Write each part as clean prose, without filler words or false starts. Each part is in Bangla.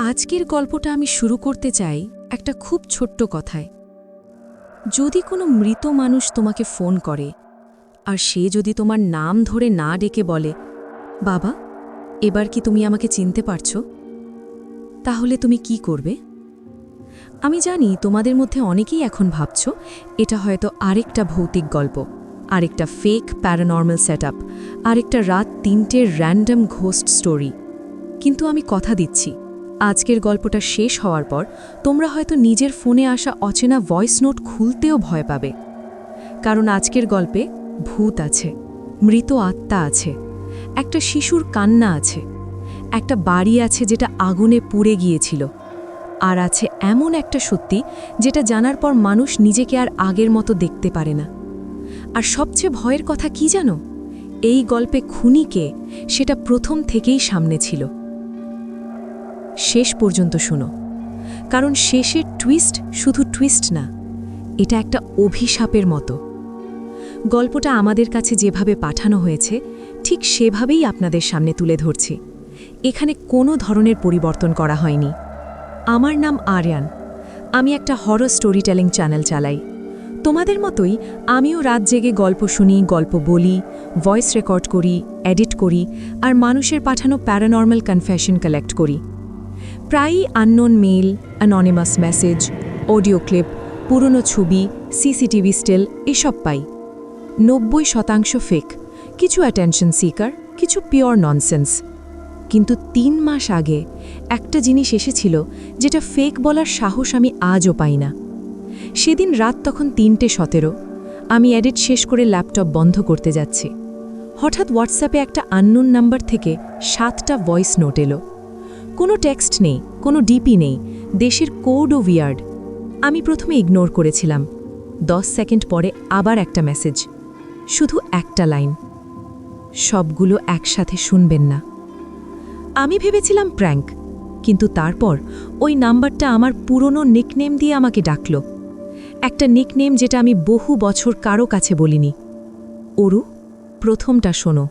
আজকের গল্পটা আমি শুরু করতে চাই একটা খুব ছোট্ট কথায়। যদি কোনো মৃত মানুষ তোমাকে ফোন করে আর সে যদি তোমার নাম ধরে না ডেকে বলে, বাবা, এবার কি তুমি আমাকে চিনতে পারছো, তাহলে তুমি কি করবে? আমি জানি তোমাদের মধ্যে অনেকেই এখন ভাবছ এটা হয়তো আরেকটা ভৌতিক গল্প, আরেকটা ফেক প্যারানর্মাল সেটআপ, আরেকটা রাত ৩টের র্যান্ডম ঘোস্ট স্টোরি। কিন্তু আমি কথা দিচ্ছি, আজকের গল্পটা শেষ হওয়ার পর তোমরা হয়তো নিজের ফোনে আসা অচেনা ভয়েস নোট খুলতেও ভয় পাবে। কারণ আজকের গল্পে ভূত আছে, মৃত আত্মা আছে, একটা শিশুর কান্না আছে, একটা বাড়ি আছে যেটা আগুনে পুড়ে গিয়েছিল, আর আছে এমন একটা সত্যি যেটা জানার পর মানুষ নিজেকে আর আগের মতো দেখতে পারে না। আর সবচেয়ে ভয়ের কথা কি জানো? এই গল্পে খুনি কে সেটা প্রথম থেকেই সামনে ছিল। শেষ পর্যন্ত শুনো, কারণ শেষের টুইস্ট শুধু টুইস্ট না, এটা একটা অভিশাপের মতো। গল্পটা আমাদের কাছে যেভাবে পাঠানো হয়েছে ঠিক সেভাবেই আপনাদের সামনে তুলে ধরছি। এখানে কোনো ধরনের পরিবর্তন করা হয়নি। আমার নাম আরিয়ান, আমি একটা হরর স্টোরি টেলিং চ্যানেল চালাই। তোমাদের মতোই আমিও রাত জেগে গল্প শুনি, গল্প বলি, ভয়েস রেকর্ড করি, এডিট করি, আর মানুষের পাঠানো প্যারানর্মাল কনফেশন কালেক্ট করি। প্রায়ই unknown mail, anonymous message, audio clip, পুরনো ছবি, সিসিটিভি স্টিল এসব পাই। 90% ফেক, কিছু অ্যাটেনশন সিকার, কিছু পিওর ননসেন্স। কিন্তু 3 মাস আগে একটা জিনিস এসেছিল যেটা ফেক বলার সাহস আমি আজও পাই না। সেদিন রাত তখন 3:17, আমি এডিট শেষ করে ল্যাপটপ বন্ধ করতে যাচ্ছি। হঠাৎ হোয়াটসঅ্যাপে একটা আননোন নাম্বার থেকে 7টা ভয়েস নোট এলো। কোনো টেক্সট নেই, কোনো ডিপি নেই, দেশের কোডও উইয়ার্ড। আমি প্রথমে ইগনোর করেছিলাম। 10 সেকেন্ড পরে আবার একটা মেসেজ, শুধু একটা লাইন, সবগুলো একসাথে শুনবেন না। আমি ভেবেছিলাম প্র্যাঙ্ক, কিন্তু তারপর ওই নাম্বারটা আমার পুরনো নিকনেম দিয়ে আমাকে ডাকল। একটা নিকনেম যেটা আমি বহু বছর কারো কাছে বলিনি। অরু, প্রথমটা শোনো।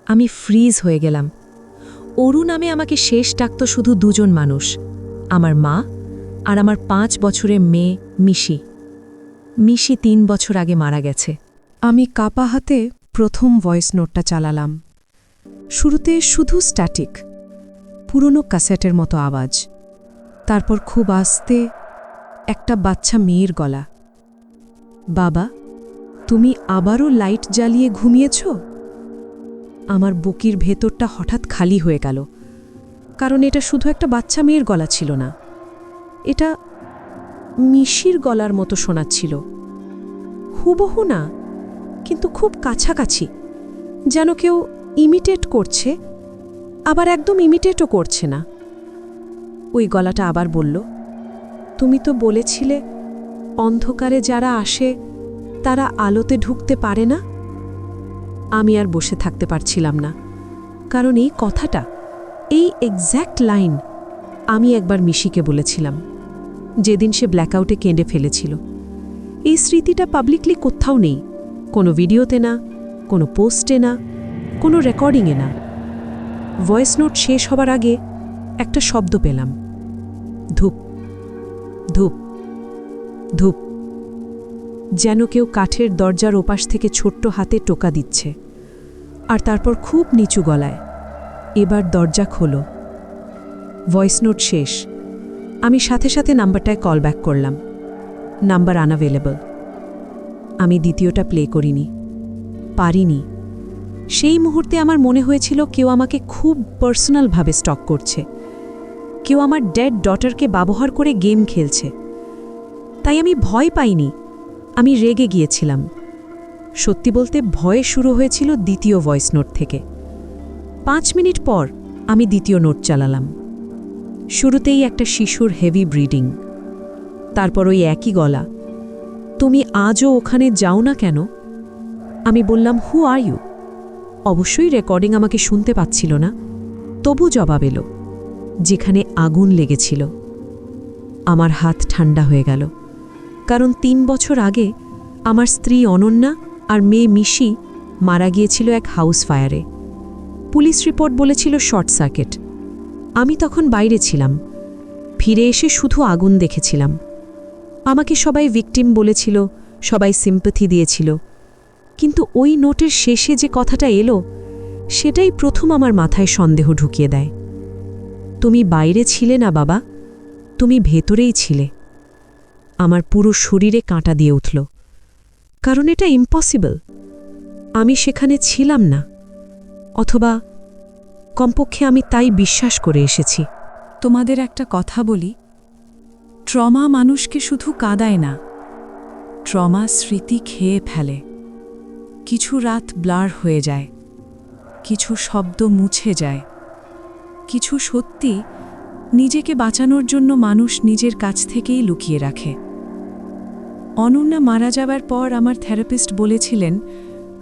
আমি ফ্রিজ হয়ে গেলাম। অরু নামে আমাকে শেষ ডাকত শুধু 2জন মানুষ, আমার মা আর আমার 5 বছরের মেয়ে মিশি। মিশি 3 বছর আগে মারা গেছে। আমি কাপা হাতে প্রথম ভয়েস নোটটা চালালাম। শুরুতে শুধু স্ট্যাটিক, পুরনো ক্যাসেটের মতো আওয়াজ। তারপর খুব আস্তে একটা বাচ্চা মেয়ের গলা, বাবা, তুমি আবারও লাইট জ্বালিয়ে ঘুমিয়েছ? আমার বুকের ভেতরটা হঠাৎ খালি হয়ে গেল, কারণ এটা শুধু একটা বাচ্চা মেয়ের গলা ছিল না, এটা মিশির গলার মতো শোনাচ্ছিল। হুবহু না, কিন্তু খুব কাছাকাছি, যেন কেউ ইমিটেট করছে, আবার একদম ইমিটেটও করছে না। ওই গলাটা আবার বলল, তুমি তো বলেছিলে অন্ধকারে যারা আসে তারা আলোতে ঢুকতে পারে না। আমি আর বসে থাকতে পারছিলাম না, কারণ এই কথাটা, এই এক্স্যাক্ট লাইন আমি একবার মিশিকে বলেছিলাম, যেদিন সে ব্ল্যাকআউটে কেঁদে ফেলেছিল। এই স্মৃতিটা পাবলিকলি কোথাও নেই, কোনো ভিডিওতে না, কোনো পোস্টে না, কোনো রেকর্ডিংয়ে না। ভয়েস নোট শেষ হবার আগে একটা শব্দ পেলাম, ধূপ ধূপ ধূপ, যেন কেউ কাঠের দরজার ওপাশ থেকে ছোট্ট হাতে টোকা দিচ্ছে। আর তারপর খুব নিচু গলায়, এবার দরজা খোলো। ভয়েস নোট শেষ। আমি সাথে সাথে নাম্বারটায় কল ব্যাক করলাম। Number unavailable. আমি দ্বিতীয়টা প্লে করিনি, পারিনি। সেই মুহূর্তে আমার মনে হয়েছিল কেউ আমাকে খুব পার্সোনালভাবে স্টক করছে, কেউ আমার ডেড ডটারকে ব্যবহার করে গেম খেলছে। তাই আমি ভয় পাইনি, আমি রেগে গিয়েছিলাম। সত্যি বলতে ভয়ে শুরু হয়েছিল দ্বিতীয় ভয়েস নোট থেকে। 5 মিনিট পর আমি দ্বিতীয় নোট চালালাম। শুরুতেই একটা শিশুর হেভি ব্রিডিং, তারপর ওই একই গলা, তুমি আজও ওখানে যাও না কেন? আমি বললাম, হু আর ইউ? অবশ্যই রেকর্ডিং আমাকে শুনতে পাচ্ছিল না, তবু জবাব এলো, যেখানে আগুন লেগেছিল। আমার হাত ঠান্ডা হয়ে গেল, কারণ 3 বছর আগে আমার স্ত্রী অনন্যা আর মেয়ে মিশি মারা গিয়েছিল এক হাউস ফায়ারে। পুলিশ রিপোর্ট বলেছিল শর্ট সার্কিট, আমি তখন বাইরে ছিলাম, ফিরে এসে শুধু আগুন দেখেছিলাম। আমাকে সবাই ভিকটিম বলেছিল, সবাই সিম্প্যাথি দিয়েছিল, কিন্তু ওই নোটের শেষে যে কথাটা এলো সেটাই প্রথম আমার মাথায় সন্দেহ ঢুকিয়ে দেয়। তুমি বাইরে ছিলে না বাবা, তুমি ভেতরেই ছিলে। আমার পুরো শরীরে কাঁটা দিয়ে উঠল, কারণ এটা ইম্পসিবল। আমি সেখানে ছিলাম না, অথবা কমপক্ষে আমি তাই বিশ্বাস করে এসেছি। তোমাদের একটা কথা বলি, ট্রমা মানুষকে শুধু কাঁদায় না, ট্রমা স্মৃতি খেয়ে ফেলে। কিছু রাত ব্লার হয়ে যায়, কিছু শব্দ মুছে যায়, কিছু সত্যি নিজেকে বাঁচানোর জন্য মানুষ নিজের কাছ থেকেই লুকিয়ে রাখে। অনন্যা মারা যাবার পর আমার থেরাপিস্ট বলেছিলেন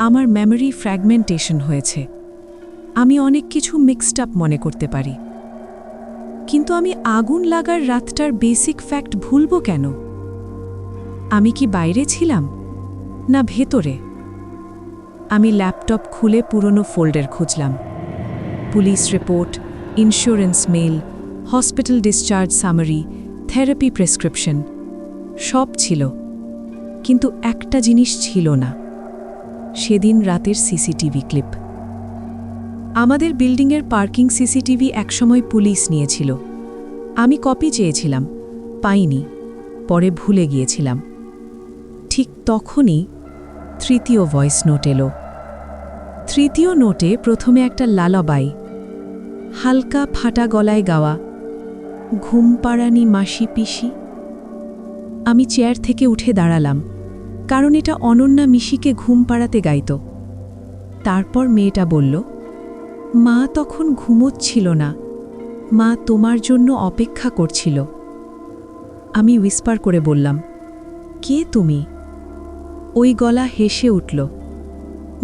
আমার মেমোরি ফ্র্যাগমেন্টেশন হয়েছে, আমি অনেক কিছু মিক্সড আপ মনে করতে পারি। কিন্তু আমি আগুন লাগার রাতটার বেসিক ফ্যাক্ট ভুলব কেন? আমি কি বাইরে ছিলাম না ভেতরে? আমি ল্যাপটপ খুলে পুরনো ফোল্ডার খুঁজলাম। Police report, insurance mail, hospital discharge summary, therapy prescription সব ছিল, কিন্তু একটা জিনিস ছিল না, সেদিন রাতের সিসিটিভি ক্লিপ। আমাদের বিল্ডিংয়ের পার্কিং সিসিটিভি একসময় পুলিশ নিয়েছিল। আমি কপি চেয়েছিলাম, পাইনি, পরে ভুলে গিয়েছিলাম। ঠিক তখনই তৃতীয় ভয়েস নোট এলো। তৃতীয় নোটে প্রথমে একটা লালাবাই, হালকা ফাটা গলায় গাওয়া, ঘুম পাড়ানি মাসি পিসি। আমি চেয়ার থেকে উঠে দাঁড়ালাম, কারণ এটা অনন্যা মিশিকে ঘুম পাড়াতে গাইত। তারপর মেয়েটা বলল, মা তখন ঘুমোচ্ছিল না, মা তোমার জন্য অপেক্ষা করছিল। আমি উইসপার করে বললাম, কে তুমি? ওই গলা হেসে উঠল।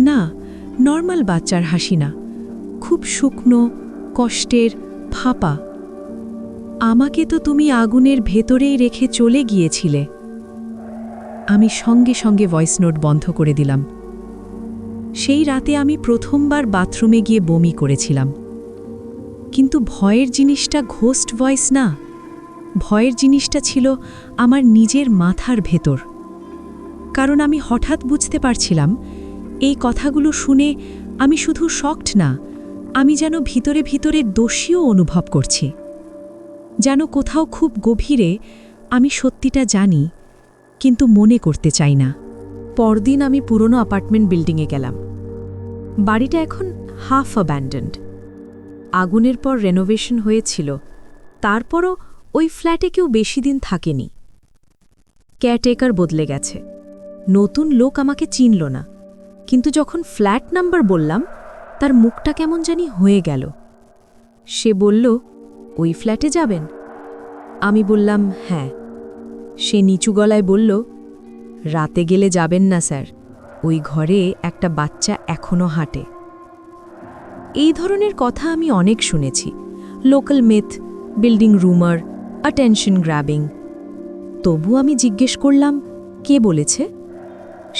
না, নর্মাল বাচ্চার হাসি না, খুব শুকনো, কষ্টের, ফাঁপা। আমাকে তো তুমি আগুনের ভেতরেই রেখে চলে গিয়েছিলে। আমি সঙ্গে সঙ্গে ভয়েস নোট বন্ধ করে দিলাম। সেই রাতে আমি প্রথমবার বাথরুমে গিয়ে বমি করেছিলাম। কিন্তু ভয়ের জিনিসটা ঘোস্ট ভয়েস না, ভয়ের জিনিসটা ছিল আমার নিজের মাথার ভেতর। কারণ আমি হঠাৎ বুঝতে পারছিলাম এই কথাগুলো শুনে আমি শুধু শকড না, আমি যেন ভিতরে ভিতরে দোষীও অনুভব করছি। যেন কোথাও খুব গভীরে আমি সত্যিটা জানি, কিন্তু মনে করতে চাই না। পরদিন আমি পুরনো অ্যাপার্টমেন্ট বিল্ডিংয়ে গেলাম। বাড়িটা এখন হাফ অ্যাব্যান্ডেন্ড। আগুনের পর রেনোভেশন হয়েছিল, তারপরও ওই ফ্ল্যাটে কেউ বেশি দিন থাকেনি। কেয়ারটেকার বদলে গেছে, নতুন লোক আমাকে চিনল না, কিন্তু যখন ফ্ল্যাট নাম্বার বললাম তার মুখটা কেমন জানি হয়ে গেল। সে বলল, ওই ফ্ল্যাটে যাবেন? আমি বললাম, হ্যাঁ। সে নিচু গলায় বলল, রাতে গেলে যাবেন না স্যার, ওই ঘরে একটা বাচ্চা এখনও হাঁটে। এই ধরনের কথা আমি অনেক শুনেছি, local myth, building rumour, attention grabbing. তবু আমি জিজ্ঞেস করলাম, কে বলেছে?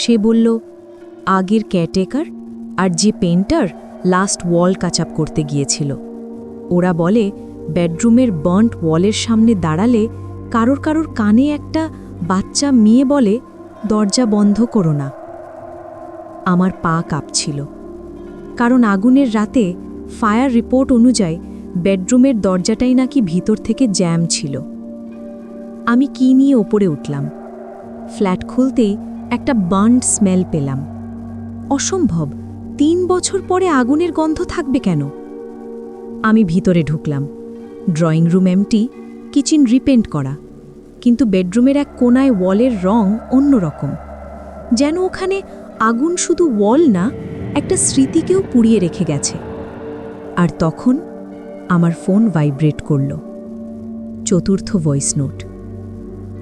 সে বলল, আগের কেয়ারটেকার আর যে পেন্টার লাস্ট ওয়াল কাচআপ করতে গিয়েছিল। ওরা বলে বেডরুমের বার্ন্ট ওয়ালের সামনে দাঁড়ালে কারোর কারোর কানে একটা বাচ্চা মেয়ে বলে, দরজা বন্ধ করো না। আমার পা কাঁপছিল, কারণ আগুনের রাতে ফায়ার রিপোর্ট অনুযায়ী বেডরুমের দরজাটাই নাকি ভিতর থেকে জ্যাম ছিল। আমি কি নিয়ে ওপরে উঠলাম। ফ্ল্যাট খুলতেই একটা বার্ন্ড স্মেল পেলাম। অসম্ভব, 3 বছর পরে আগুনের গন্ধ থাকবে কেন? আমি ভিতরে ঢুকলাম। Drawing room empty, kitchen repaint করা, কিন্তু বেডরুমের এক কোনায় ওয়ালের রং অন্যরকম। যেন ওখানে আগুন শুধু ওয়াল না, একটা স্মৃতিকেও পুড়িয়ে রেখে গেছে। আর তখন আমার ফোন ভাইব্রেট করল। চতুর্থ ভয়েস নোট।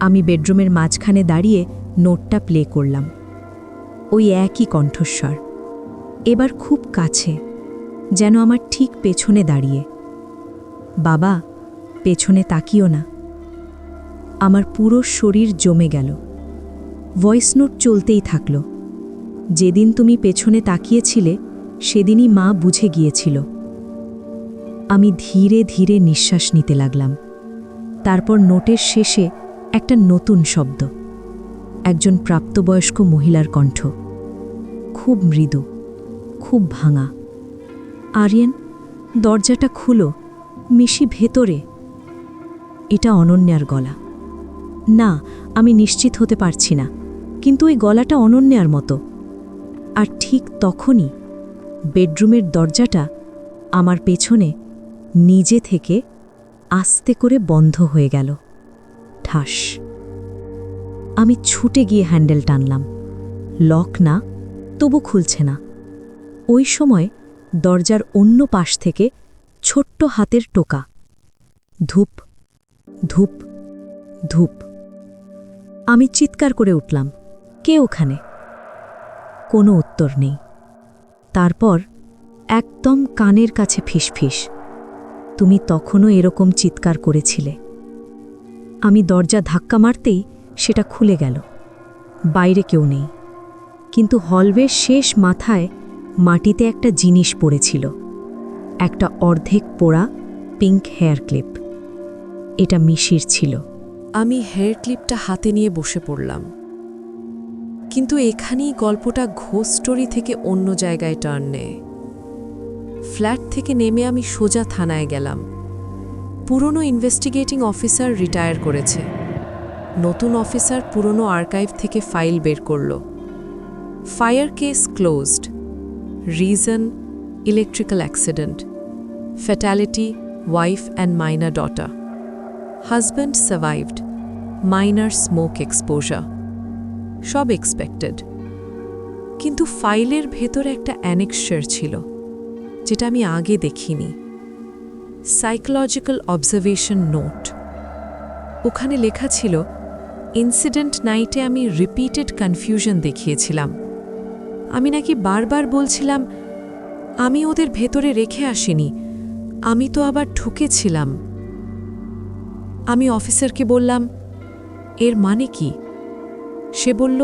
আমি বেডরুমের মাঝখানে দাঁড়িয়ে নোটটা প্লে করলাম। ওই একই কণ্ঠস্বর, এবার খুব কাছে, যেন আমার ঠিক পেছনে দাঁড়িয়ে। বাবা, পেছনে তাকিও না। আমার পুরো শরীর জমে গেল। ভয়েস নোট চলতেই থাকল। যেদিন তুমি পেছনে তাকিয়েছিলে সেদিনই মা বুঝে গিয়েছিল। আমি ধীরে ধীরে নিঃশ্বাস নিতে লাগলাম। তারপর নোটের শেষে একটা নতুন শব্দ, একজন প্রাপ্তবয়স্ক মহিলার কণ্ঠ, খুব মৃদু, খুব ভাঙা। আরিয়ান, দরজাটা খুলো, মিশি ভেতরে। এটা অনন্যার গলা। না, আমি নিশ্চিত হতে পারছি না, কিন্তু ওই গলাটা অনন্যার মতো। আর ঠিক তখনই বেডরুমের দরজাটা আমার পেছনে নিজে থেকে আস্তে করে বন্ধ হয়ে গেল। ঠাস। আমি ছুটে গিয়ে হ্যান্ডেল টানলাম। লক না, তবু খুলছে না। ওই সময় দরজার অন্য পাশ থেকে ছোট্ট হাতের টোকা। ধূপ, ধূপ, ধূপ। আমি চিৎকার করে উঠলাম, কে ওখানে? কোনো উত্তর নেই। তারপর একদম কানের কাছে ফিসফিস, তুমি তখনও এরকম চিৎকার করেছিলে। আমি দরজা ধাক্কা মারতেই সেটা খুলে গেল। বাইরে কেউ নেই, কিন্তু হলওয়ের শেষ মাথায় মাটিতে একটা জিনিস পড়েছিল, একটা অর্ধেক পোড়া পিঙ্ক হেয়ার ক্লিপ। এটা মিশির ছিল। আমি হেয়ার ক্লিপটা হাতে নিয়ে বসে পড়লাম। কিন্তু এখানেই গল্পটা ঘোস্ট স্টোরি থেকে অন্য জায়গায় টার্ন নেয়। ফ্ল্যাট থেকে নেমে আমি সোজা থানায় গেলাম। পুরনো ইনভেস্টিগেটিং অফিসার রিটায়ার করেছে। নতুন অফিসার পুরনো আর্কাইভ থেকে ফাইল বের করল। Fire case closed. Reason, electrical accident. Fatality, wife and minor daughter. Husband survived. Minor smoke exposure. সব এক্সপেক্টেড। কিন্তু ফাইলের ভেতরে একটা অ্যানেক্সার ছিল, যেটা আমি আগে দেখিনি। Psychological observation note. ওখানে লেখা ছিল, ইনসিডেন্ট নাইটে আমি রিপিটেড কনফিউশন দেখিয়েছিলাম। আমি নাকি বারবার বলছিলাম, আমি ওদের ভেতরে রেখে আসিনি, আমি তো আবার ঢুকেছিলাম। আমি অফিসারকে বললাম, এর মানে কি? সে বলল,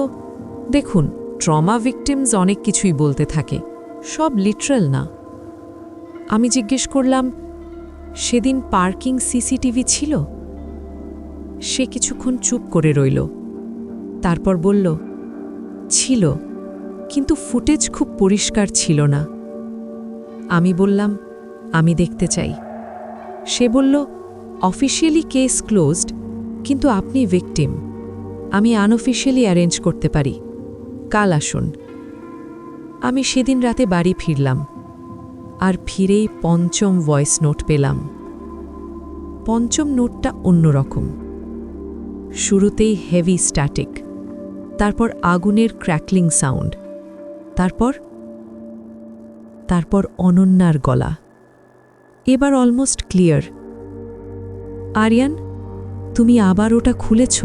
দেখুন, ট্রমা ভিকটিমস অনেক কিছুই বলতে থাকে, সব লিটারাল না। আমি জিজ্ঞেস করলাম, সেদিন পার্কিং সিসিটিভি ছিল? সে কিছুক্ষণ চুপ করে রইল। তারপর বলল, ছিল, কিন্তু ফুটেজ খুব পরিষ্কার ছিল না। আমি বললাম, আমি দেখতে চাই। সে বলল, অফিশিয়ালি কেস ক্লোজড, কিন্তু আপনি ভিকটিম। আমি আনঅফিশিয়ালি অ্যারেঞ্জ করতে পারি, কাল আসুন। আমি সেদিন রাতে বাড়ি ফিরলাম, আর ফিরেই পঞ্চম ভয়েস নোট পেলাম। পঞ্চম নোটটা অন্যরকম। শুরুতেই হেভি স্ট্যাটিক, তারপর আগুনের ক্র্যাকলিং সাউন্ড, তারপর অনন্যার গলা। এবার অলমোস্ট ক্লিয়ার। আরিয়ান, তুমি আবার ওটা খুলেছ?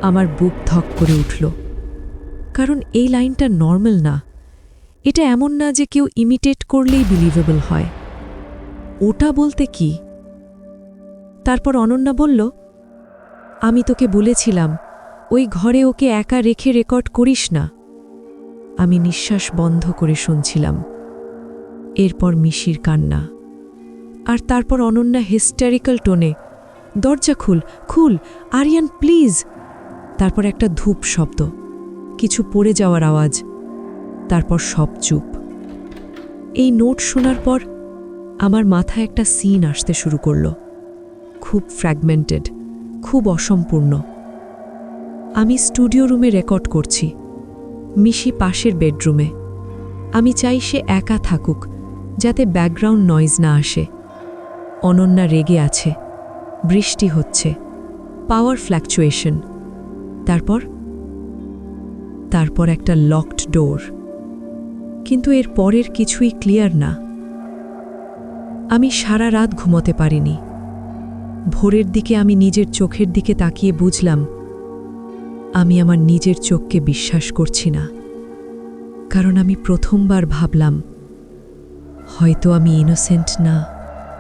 আমার বুক ধক করে উঠল, কারণ এই লাইনটা নর্মাল না। এটা এমন না যে কেউ ইমিটেট করলেই বিলিভেবল হয়। ওটা বলতে কি? তারপর অনন্যা বলল, আমি তোকে বলেছিলাম ওই ঘরে ওকে একা রেখে রেকর্ড করিস না। আমি নিঃশ্বাস বন্ধ করে শুনছিলাম। এরপর মিশির কান্না, আর তারপর অনন্যা হিস্টেরিক্যাল টোনে, দরজা খুল, খুল, আরিয়ান প্লিজ। তারপর একটা ধূপ শব্দ, কিছু পড়ে যাওয়ার আওয়াজ, তারপর সব চুপ। এই নোট শোনার পর আমার মাথায় একটা সিন আসতে শুরু করল, খুব ফ্র্যাগমেন্টেড, খুব অসম্পূর্ণ। আমি স্টুডিও রুমে রেকর্ড করছি, মিশি পাশের বেডরুমে। আমি চাই সে একা থাকুক, যাতে ব্যাকগ্রাউন্ড নয়েজ না আসে। অনন্যা রেগে আছে, বৃষ্টি হচ্ছে, পাওয়ার ফ্ল্যাকচুয়েশন। তারপর একটা লকড ডোর। কিন্তু এর পরের কিছুই ক্লিয়ার না। আমি সারা রাত ঘুমোতে পারিনি। ভোরের দিকে আমি নিজের চোখের দিকে তাকিয়ে বুঝলাম, আমি আমার নিজের চোখকে বিশ্বাস করছি না। কারণ আমি প্রথমবার ভাবলাম, হয়তো আমি ইনোসেন্ট না।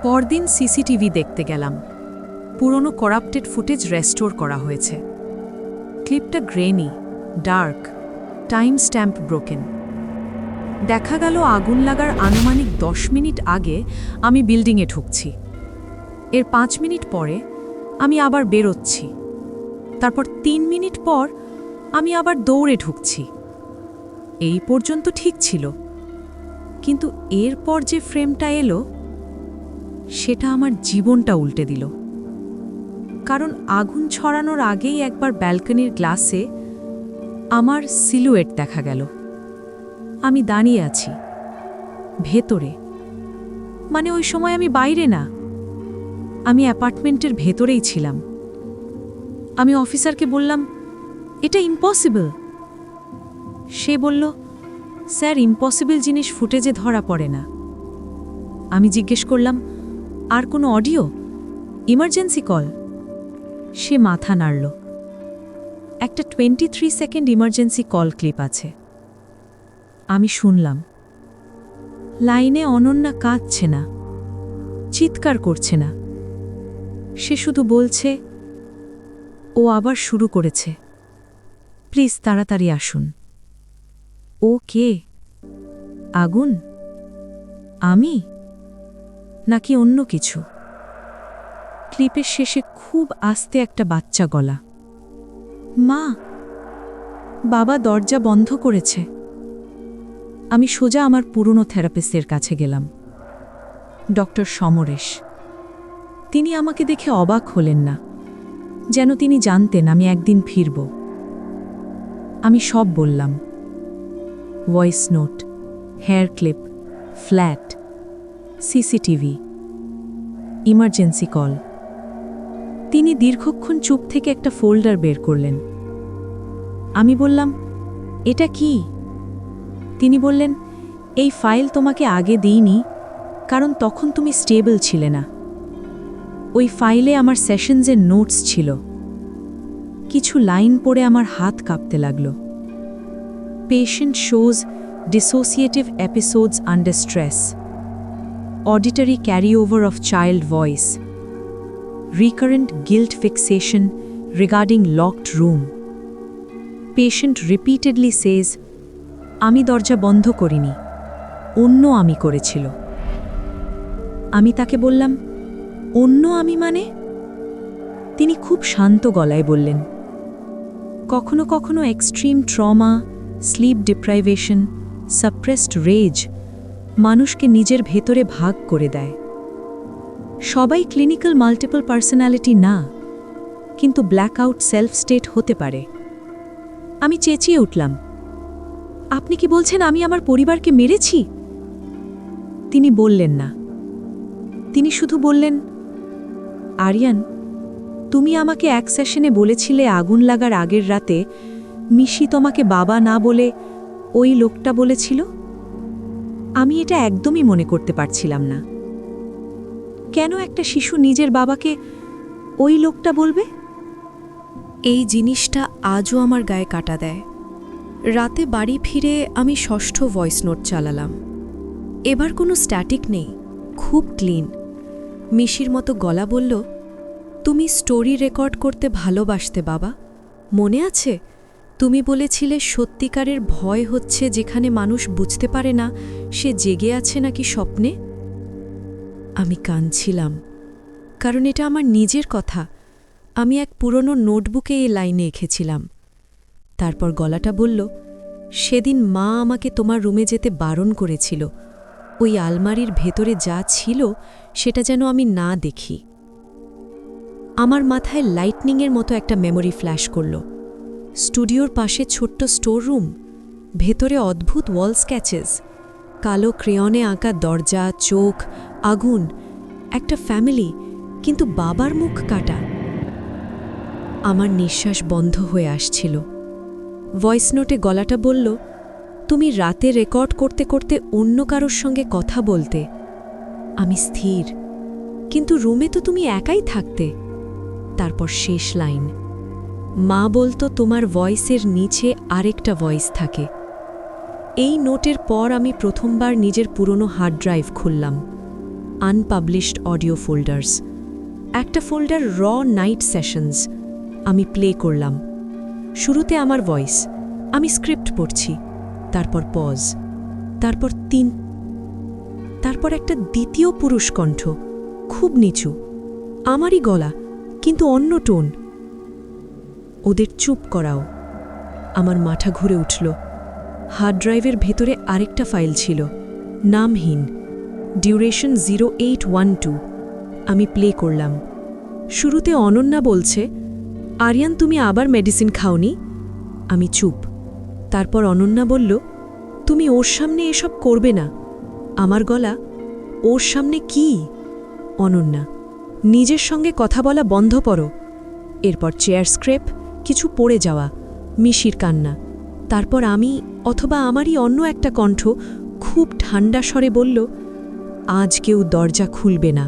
পরদিন সিসিটিভি দেখতে গেলাম। পুরনো করাপ্টেড ফুটেজ রেস্টোর করা হয়েছে। ক্লিপটা গ্রেনি, ডার্ক, টাইম স্ট্যাম্প ব্রোকেন। দেখা গেল আগুন লাগার আনুমানিক 10 মিনিট আগে আমি বিল্ডিংয়ে ঢুকছি। এর 5 মিনিট পরে আমি আবার বেরোচ্ছি। তারপর 3 মিনিট পর আমি আবার দৌড়ে ঢুকছি। এই পর্যন্ত ঠিক ছিল, কিন্তু এরপর যে ফ্রেমটা এলো সেটা আমার জীবনটা উল্টে দিল। কারণ আগুন ছড়ানোর আগেই একবার ব্যালকনির গ্লাসে আমার সিলুয়েট দেখা গেল। আমি দাঁড়িয়ে আছি ভেতরে, মানে ওই সময় আমি বাইরে না, আমি অ্যাপার্টমেন্টের ভেতরেই ছিলাম। আমি অফিসারকে বললাম, এটা ইম্পসিবল। সে বলল, স্যার, ইম্পসিবল জিনিস ফুটেজে ধরা পড়ে না। আমি জিজ্ঞেস করলাম, আর কোনো অডিও, ইমার্জেন্সি কল? সে মাথা নাড়ল। একটা 23 সেকেন্ড ইমার্জেন্সি কল ক্লিপ আছে। আমি শুনলাম। লাইনে অনন্যা কাঁদছে না, চিৎকার করছে না, সে শুধু বলছে, ও আবার শুরু করেছে, প্লিজ তাড়াতাড়ি আসুন। ও কে? আগুন? আমি? নাকি অন্য কিছু? ক্লিপের শেষে খুব আস্তে একটা বাচ্চা গলা, মা, বাবা দরজা বন্ধ করেছে। আমি সোজা আমার পুরনো থেরাপিস্টের কাছে গেলাম, ডক্টর সমরেশ। তিনি আমাকে দেখে অবাক হলেন না, যেন তিনি জানতেন আমি একদিন ফিরব। আমি সব বললাম, voice note, hair clip, flat, CCTV, emergency call. তিনি দীর্ঘক্ষণ চুপ থেকে একটা ফোল্ডার বের করলেন। আমি বললাম, এটা কি? তিনি বললেন, এই ফাইল তোমাকে আগে দিইনি, কারণ তখন তুমি স্টেবল ছিলে না। ওই ফাইলে আমার সেশনসের নোটস ছিল। কিছু লাইন পড়ে আমার হাত কাঁপতে লাগল। Patient shows dissociative episodes under stress, auditory carryover of child voice, recurrent guilt fixation regarding locked room. Patient repeatedly says, আমি দরজা বন্ধ করিনি, অন্য আমি করেছিল। আমি তাকে বললাম, অন্য আমি মানে? তিনি খুব শান্ত গলায় বললেন, কখনো কখনো extreme trauma, sleep deprivation, suppressed rage মানুষকে নিজের ভেতরে ভাগ করে দেয়। সবাই ক্লিনিক্যাল মাল্টিপল পার্সোনালিটি না, কিন্তু ব্ল্যাকআউট সেলফ স্টেট হতে পারে। আমি চেঁচিয়ে উঠলাম, আপনি কি বলছেন আমি আমার পরিবারকে মেরেছি? তিনি বললেন না। তিনি শুধু বললেন, আরিয়ান, তুমি আমাকে এক সেশনে বলেছিলে আগুন লাগার আগের রাতে মিশি তোমাকে বাবা না বলে ওই লোকটা বলেছিল। আমি এটা একদমই মনে করতে পারছিলাম না। কেন একটা শিশু নিজের বাবাকে ওই লোকটা বলবে? এই জিনিসটা আজও আমার গায়ে কাটা দেয়। রাতে বাড়ি ফিরে আমি 6ষ্ঠ ভয়েস নোট চালালাম। এবার কোনো স্ট্যাটিক নেই, খুব ক্লিন। মিশির মতো গলা বলল, তুমি স্টোরি রেকর্ড করতে ভালোবাসতে বাবা, মনে আছে? তুমি বলেছিলে সত্যিকারের ভয় হচ্ছে যেখানে মানুষ বুঝতে পারে না সে জেগে আছে নাকি স্বপ্নে। আমি কাঁদছিলাম, কারণ এটা আমার নিজের কথা। আমি এক পুরনো নোটবুকে এই লাইনে এঁকেছিলাম। তারপর গলাটা বলল, সেদিন মা আমাকে তোমার রুমে যেতে বারণ করেছিল। ওই আলমারির ভেতরে যা ছিল সেটা যেন আমি না দেখি। আমার মাথায় লাইটনিংয়ের মতো একটা মেমোরি ফ্ল্যাশ করল। স্টুডিওর পাশে ছোট্ট স্টোর রুম, ভেতরে অদ্ভুত ওয়াল স্কেচেস, কালো ক্রেয়নে আঁকা দরজা, চোখ, আগুন, একটা ফ্যামিলি, কিন্তু বাবার মুখ কাটা। আমার নিঃশ্বাস বন্ধ হয়ে আসছিল। ভয়েস নোটে গলাটা বলল, তুমি রাতে রেকর্ড করতে করতে অন্য কারোর সঙ্গে কথা বলতে। আমি স্থির, কিন্তু রুমে তো তুমি একাই থাকতে। তারপর শেষ লাইন, মা বলতো তোমার ভয়েসের নিচে আরেকটা ভয়েস থাকে। এই নোটের পর আমি প্রথমবার নিজের পুরনো হার্ড ড্রাইভ খুললাম। আনপাবলিশড অডিও ফোল্ডার্স, একটা ফোল্ডার র নাইট সেশনস। আমি প্লে করলাম। শুরুতে আমার ভয়েস, আমি স্ক্রিপ্ট পড়ছি, তারপর পজ, তারপর 3, তারপর একটা দ্বিতীয় পুরুষ কণ্ঠ, খুব নিচু, আমারই গলা, কিন্তু অন্য টোন। ওদের চুপ করাও। আমার মাথা ঘুরে উঠল। হার্ড ড্রাইভের ভেতরে আরেকটা ফাইল ছিল, নামহীন, ডিউরেশন 0812। আমি প্লে করলাম। শুরুতে অনন্যা বলছে, আরিয়ান তুমি আবার মেডিসিন খাওনি? আমি চুপ। তারপর অনন্যা বলল, তুমি ওর সামনে এসব করবে না। আমার গলা, ওর সামনে কি? অনন্যা, নিজের সঙ্গে কথা বলা বন্ধ করো। এরপর চেয়ার স্ক্রেপ, কিছু পড়ে যাওয়া, মিশির কান্না। তারপর আমি, অথবা আমারই অন্য একটা কণ্ঠ খুব ঠান্ডা স্বরে বলল, আজ কেউ দরজা খুলবে না।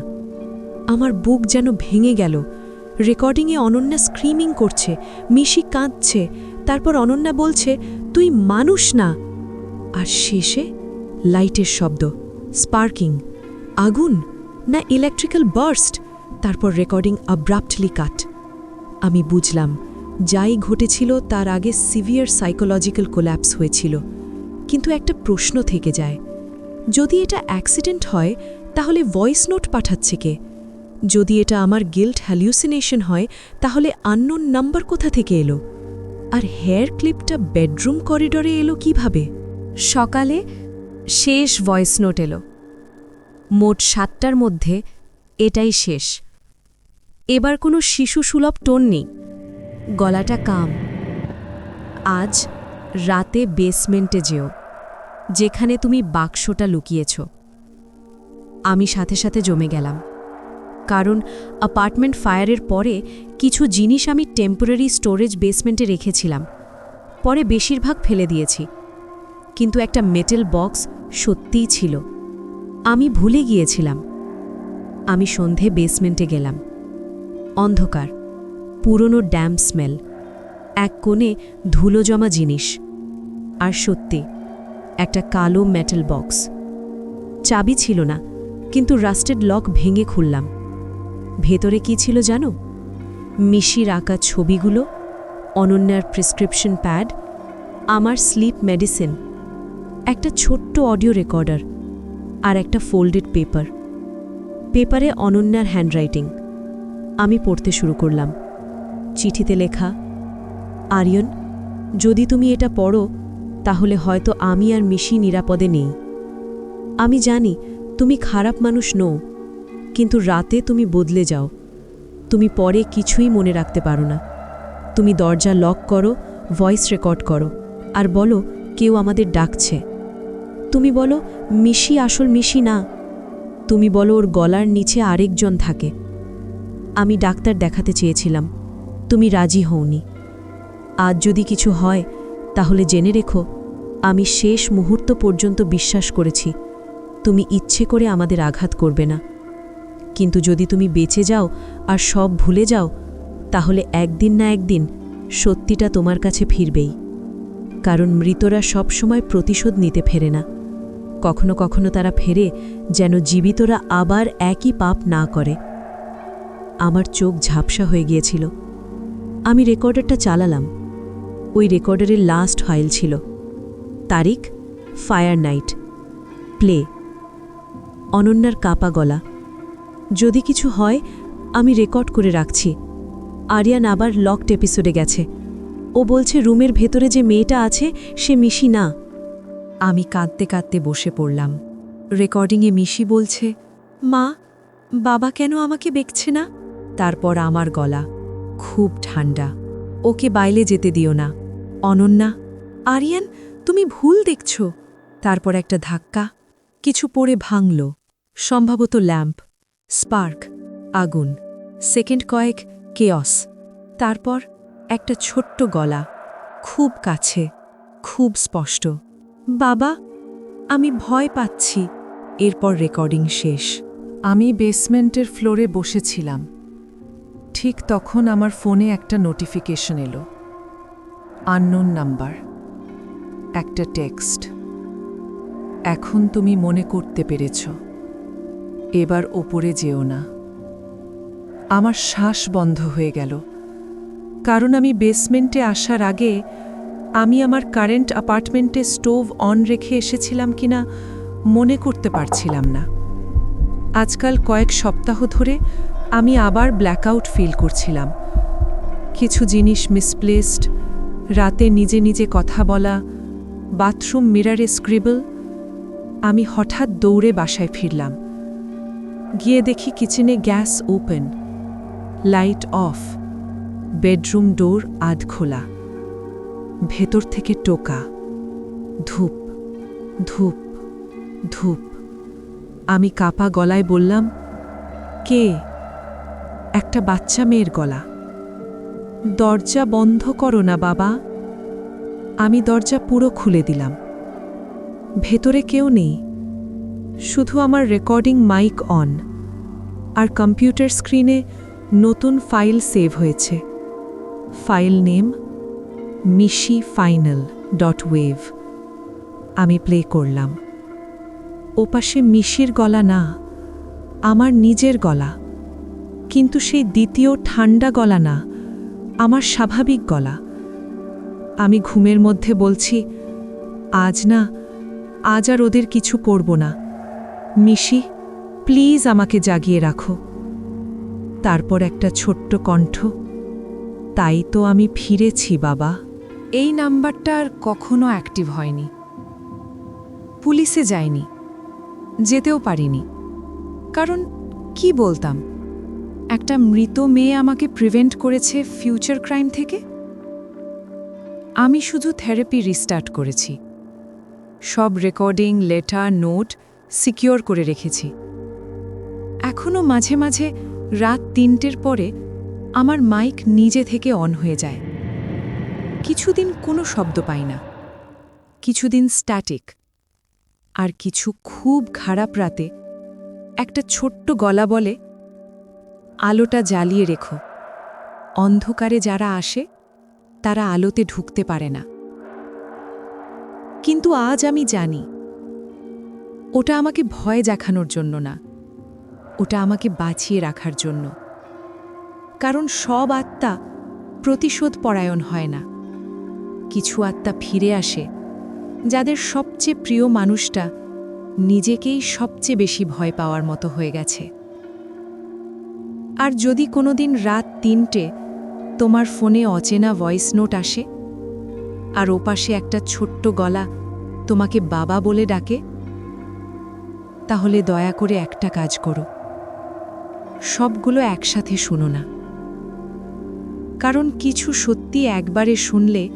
আমার বুক যেন ভেঙে গেল। রেকর্ডিংয়ে অনন্যা স্ক্রিমিং করছে, মিশি কাঁদছে, তারপর অনন্যা বলছে, তুই মানুষ না। আর শেষে লাইটের শব্দ, স্পার্কিং, আগুন না ইলেকট্রিক্যাল বার্স্ট। তারপর রেকর্ডিং অ্যাব্রাপ্টলি কাট। আমি বুঝলাম, যাই ঘটেছিল তার আগে সিভিয়ার সাইকোলজিক্যাল কোল্যাপস হয়েছিল। কিন্তু একটা প্রশ্ন থেকে যায়, যদি এটা অ্যাক্সিডেন্ট হয় তাহলে ভয়েস নোট পাঠাচ্ছে কে? যদি এটা আমার গিল্ট হ্যালিউসিনেশন হয় তাহলে আননোন নাম্বার কোথা থেকে এলো? আর হেয়ার ক্লিপটা বেডরুম করিডরে এলো কিভাবে? সকালে শেষ ভয়েস নোট এলো। মোট 7টার মধ্যে এটাই শেষ। এবার কোনো শিশুসুলভ টোন নেই, গলাটা কাম। আজ রাতে বেসমেন্টে যেও, যেখানে তুমি বাক্সটা লুকিয়েছ। আমি সাথে সাথে জমে গেলাম, কারণ অ্যাপার্টমেন্ট ফায়ারের পরে কিছু জিনিস আমি টেম্পোরারি স্টোরেজ বেসমেন্টে রেখেছিলাম, পরে বেশিরভাগ ফেলে দিয়েছি। কিন্তু একটা মেটাল বক্স সত্যিই ছিল, আমি ভুলে গিয়েছিলাম। আমি সন্ধে বেসমেন্টে গেলাম। অন্ধকার, পুরনো ড্যাম স্মেল, এক কোণে ধুলো জমা জিনিস, আর সত্যি একটা কালো মেটাল বক্স। চাবি ছিল না, কিন্তু রাস্টেড লক ভেঙে খুললাম। ভেতরে কি ছিল জানো? মিশির আঁকা ছবিগুলো, অনন্যার প্রেসক্রিপশন প্যাড, আমার স্লিপ মেডিসিন, একটা ছোট্ট অডিও রেকর্ডার, আর একটা ফোল্ডেড পেপার। পেপারে অনন্যার হ্যান্ডরাইটিং। আমি পড়তে শুরু করলাম। চিঠিতে লেখা, আরিয়ন, যদি তুমি এটা পড়ো তাহলে হয়তো আমি আর মিশি নিরাপদে নেই। আমি জানি তুমি খারাপ মানুষ নও, কিন্তু রাতে তুমি বদলে যাও। তুমি পরে কিছুই মনে রাখতে পারো না। তুমি দরজা লক করো, ভয়েস রেকর্ড করো, আর বলো কেউ আমাদের ডাকছে। তুমি বলো মিশি আসল মিশি না। তুমি বলো ওর গলার নিচে আরেকজন থাকে। আমি ডাক্তার দেখাতে চেয়েছিলাম, তুমি রাজি হওনি। আজ যদি কিছু হয় তাহলে জেনে রেখো, আমি শেষ মুহূর্ত পর্যন্ত বিশ্বাস করেছি তুমি ইচ্ছে করে আমাদের আঘাত করবে না। কিন্তু যদি তুমি বেঁচে যাও আর সব ভুলে যাও, তাহলে একদিন না একদিন সত্যিটা তোমার কাছে ফিরবেই। কারণ মৃতরা সবসময় প্রতিশোধ নিতে ফেরে না, কখনো কখনো তারা ফেরে যেন জীবিতরা আবার একই পাপ না করে। আমার চোখ ঝাপসা হয়ে গিয়েছিল। আমি রেকর্ডারটা চালালাম। ওই রেকর্ডারের লাস্ট ফাইল ছিল, তারিখ ফায়ার নাইট, প্লে, অনন্যার কাপা গলা। যদি কিছু হয় আমি রেকর্ড করে রাখছি। আরিয়ান আবার লকড এপিসোডে গেছে। ও বলছে রুমের ভেতরে যে মেয়েটা আছে সে মিশি না। আমি কাঁদতে কাঁদতে বসে পড়লাম। রেকর্ডিংয়ে মিশি বলছে, মা, বাবা কেন আমাকে দেখছে না? তারপর আমার গলা, খুব ঠান্ডা, ওকে বাইরে যেতে দিও না। অনন্যা, আরিয়ান তুমি ভুল দেখছ। তারপর একটা ধাক্কা, কিছু পড়ে ভাঙল, সম্ভবত ল্যাম্প, স্পার্ক, আগুন, সেকেন্ড কয়েক, কেয়স। তারপর একটা ছোট্ট গলা, খুব কাছে, খুব স্পষ্ট, বাবা, আমি ভয় পাচ্ছি। এরপর রেকর্ডিং শেষ। আমি বেসমেন্টের ফ্লোরে বসেছিলাম। ঠিক তখন আমার ফোনে একটা নোটিফিকেশন এলো, আননোন নাম্বার, একটা টেক্সট। এখন তুমি মনে করতে পেরেছ, এবার ওপরে যেও না। আমার শ্বাস বন্ধ হয়ে গেল, কারণ আমি বেসমেন্টে আসার আগে আমি আমার কারেন্ট অ্যাপার্টমেন্টে স্টোভ অন রেখে এসেছিলাম কিনা মনে করতে পারছিলাম না। আজকাল কয়েক সপ্তাহ ধরে আমি আবার ব্ল্যাকআউট ফিল করছিলাম। কিছু জিনিস মিসপ্লেসড, রাতে নিজে নিজে কথা বলা, বাথরুম মিরারে স্ক্রিবল। আমি হঠাৎ দৌড়ে বাসায় ফিরলাম। গিয়ে দেখি কিচেনে gas open, light off, bedroom door আধ খোলা, ভেতর থেকে টোকা, ধূপ ধূপ ধূপ। আমি কাপা গলায় বললাম, কে? একটা বাচ্চা মেয়ের গলা। দরজা বন্ধ করো না বাবা। আমি দরজা পুরো খুলে দিলাম। ভেতরে কেউ নেই, শুধু আমার রেকর্ডিং মাইক অন, আর কম্পিউটার স্ক্রিনে নতুন ফাইল সেভ হয়েছে। File name mishi_final.wave। আমি প্লে করলাম। ওপাশে মিশির গলা না, আমার নিজের গলা, কিন্তু সেই দ্বিতীয় ঠান্ডা গলা না, আমার স্বাভাবিক গলা। আমি ঘুমের মধ্যে বলছি, আজ না, আজ আর ওদের কিছু করব না। মিশি, প্লিজ আমাকে জাগিয়ে রাখো। তারপর একটা ছোট্ট কণ্ঠ, তাই তো আমি ফিরেছি বাবা। এই নাম্বারটা আর কখনো অ্যাক্টিভ হয়নি। পুলিশে যায়নি, যেতেও পারিনি। কারণ কি বলতাম? একটা মৃত মেয়ে আমাকে প্রিভেন্ট করেছে ফিউচার ক্রাইম থেকে। আমি শুধু থেরাপি রিস্টার্ট করেছি। সব রেকর্ডিং, লেটার, নোট সিকিউর করে রেখেছি। এখনও মাঝে মাঝে রাত ৩টের পরে আমার মাইক নিজে থেকে অন হয়ে যায়। কিছুদিন কোনো শব্দ পাই না, কিছুদিন স্ট্যাটিক, আর কিছু খুব খারাপ রাতে একটা ছোট্ট গলা বলে, আলোটা জ্বালিয়ে রেখো। অন্ধকারে যারা আসে তারা আলোতে ঢুকতে পারে না। কিন্তু আজ আমি জানি, ওটা আমাকে ভয় দেখানোর জন্য না, ওটা আমাকে বাঁচিয়ে রাখার জন্য। কারণ সব আত্মা প্রতিশোধ পরায়ণ হয় না। কিছু আত্মা ফিরে আসে যাদের সবচেয়ে প্রিয় মানুষটা নিজেকেই সবচেয়ে বেশি ভয় পাওয়ার মতো হয়ে গেছে। আর যদি কোনোদিন রাত ৩টে তোমার ফোনে অচেনা ভয়েস নোট আসে, আর ওপাশে একটা ছোট্ট গলা তোমাকে বাবা বলে ডাকে, তাহলে দয়া করে একটা কাজ করো, সবগুলো একসাথে শোনো না। কারণ কিছু সত্যি একবারে শুনলে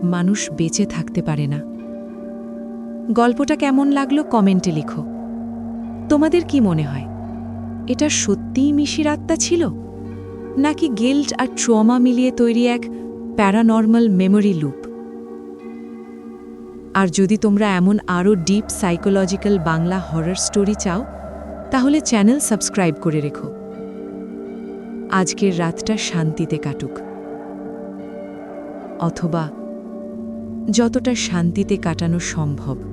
মানুষ বেঁচে থাকতে পারে না। গল্পটা কেমন লাগলো কমেন্টে লিখো। তোমাদের কি মনে হয়, এটা সত্যিই মিশির আত্মা ছিল, নাকি গিল্ট আর ট্রমা মিলিয়ে তৈরি এক প্যারানর্মাল মেমোরি লুপ? আর যদি তোমরা এমন আরও deep psychological Bangla horror story চাও, তাহলে চ্যানেল সাবস্ক্রাইব করে রেখো। আজকের রাতটা শান্তিতে কাটুক, অথবা যতটা শান্তিতে কাটানো সম্ভব।